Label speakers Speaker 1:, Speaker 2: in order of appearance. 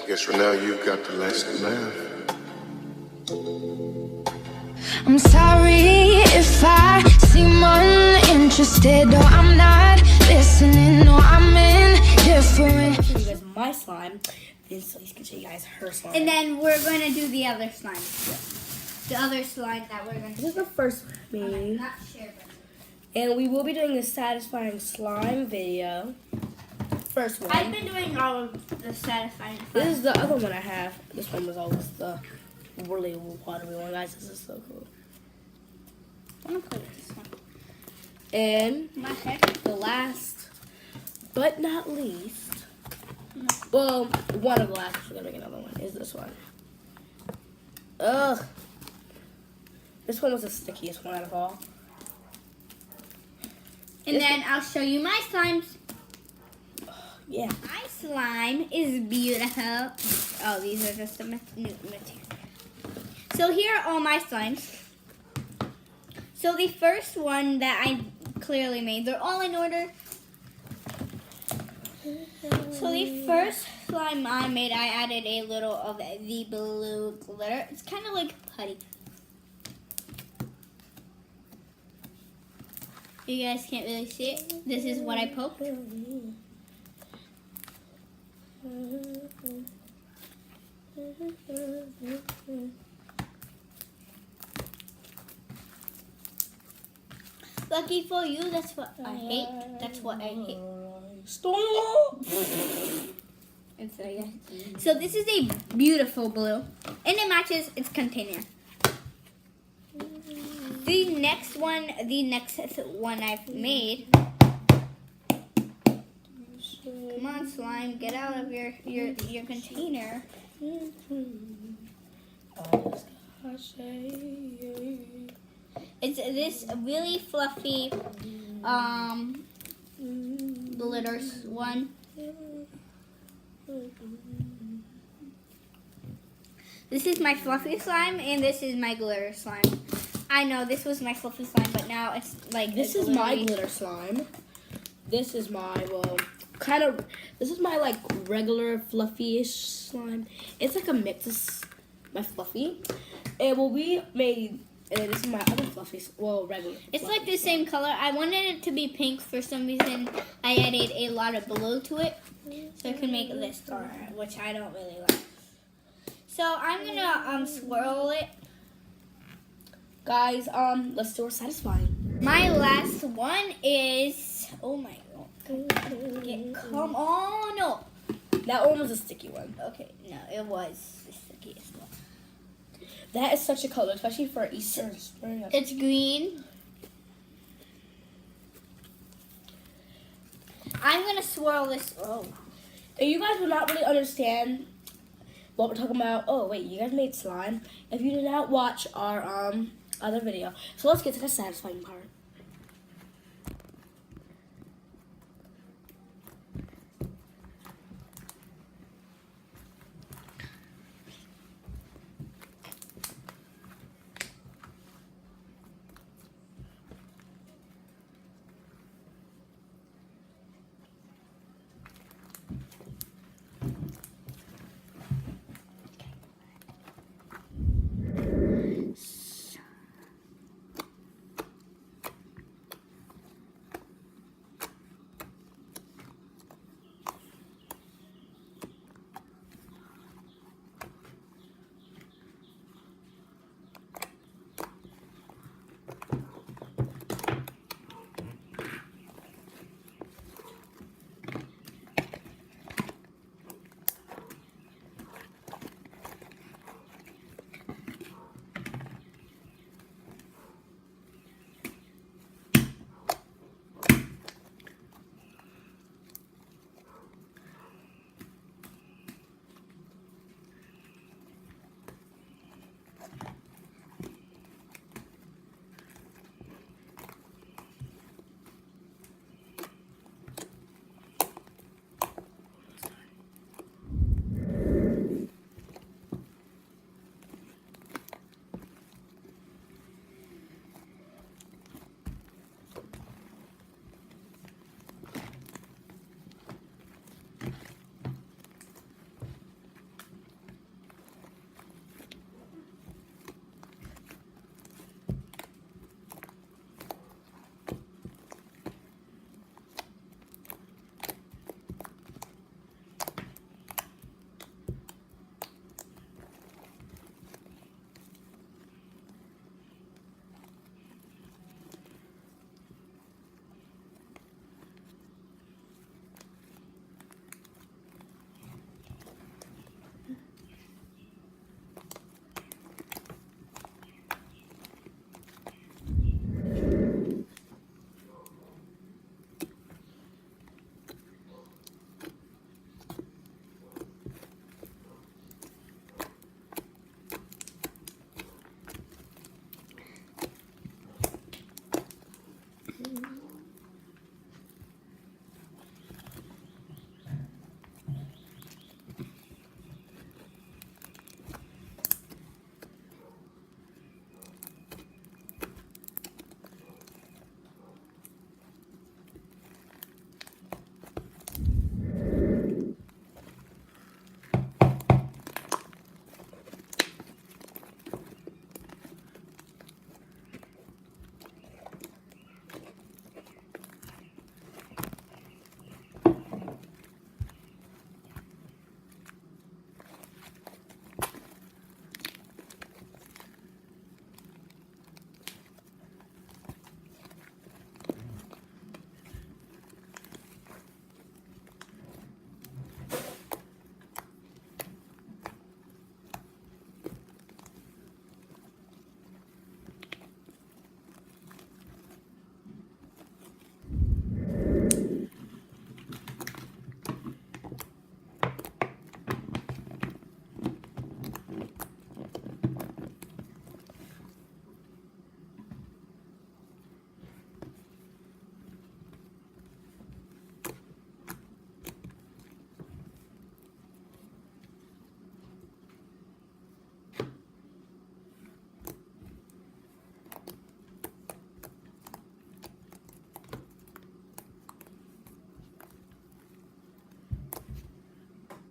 Speaker 1: I guess for now you've got the last laugh.
Speaker 2: I'm sorry if I seem uninterested, or I'm not listening, or I'm indifferent.
Speaker 3: I'll show you guys my slime, then Celeste can show you guys her slime.
Speaker 4: And then we're going to do the other slime. The other slime that we're going to
Speaker 3: This is the first one.
Speaker 4: Not share, but
Speaker 3: And we will be doing the satisfying slime video. First one.
Speaker 4: I've been doing all of the satisfying
Speaker 3: This
Speaker 4: slime.
Speaker 3: is the other one I have. This one was always the really watery one, guys. This is so cool.
Speaker 4: I'm going to play with this one.
Speaker 3: And
Speaker 4: My head.
Speaker 3: the last, but not least, well, one of the last, we're gonna make another one, is this one. Ugh. This one was the stickiest one out of all.
Speaker 4: And then I'll show you my slimes.
Speaker 3: Yeah.
Speaker 4: My slime is beautiful. Oh, these are just the new material. So here are all my slimes. So the first one that I clearly made, they're all in order. So the first slime I made, I added a little of the blue glitter. It's kind of like putty. You guys can't really see it. This is what I poked. Lucky for you, that's what I hate. That's what I hate.
Speaker 3: Stop!
Speaker 4: And so, yeah. So this is a beautiful blue, and it matches its container. The next one I've made. Come on, slime, get out of your container. It's this really fluffy glitters one. This is my fluffy slime, and this is my glitter slime. I know this was my fluffy slime, but now it's like
Speaker 3: This is my glitter slime. This is my, well, this is my like regular fluffy-ish slime. It's like a mix of my fluffy. And what we made, and this is my other fluffy, well, regular.
Speaker 4: It's like the same color. I wanted it to be pink for some reason. I added a lot of blue to it, so I could make this color, which I don't really like. So I'm gonna swirl it.
Speaker 3: Guys, let's do our satisfying.
Speaker 4: My last one is, oh my god. Come on, no.
Speaker 3: That one was a sticky one.
Speaker 4: Okay, no, it was the stickiest one.
Speaker 3: That is such a color, especially for Easter and spring.
Speaker 4: It's green. I'm gonna swirl this. Oh,
Speaker 3: And you guys will not really understand what we're talking about. Oh wait, you guys made slime if you did not watch our other video. So let's get to the satisfying part.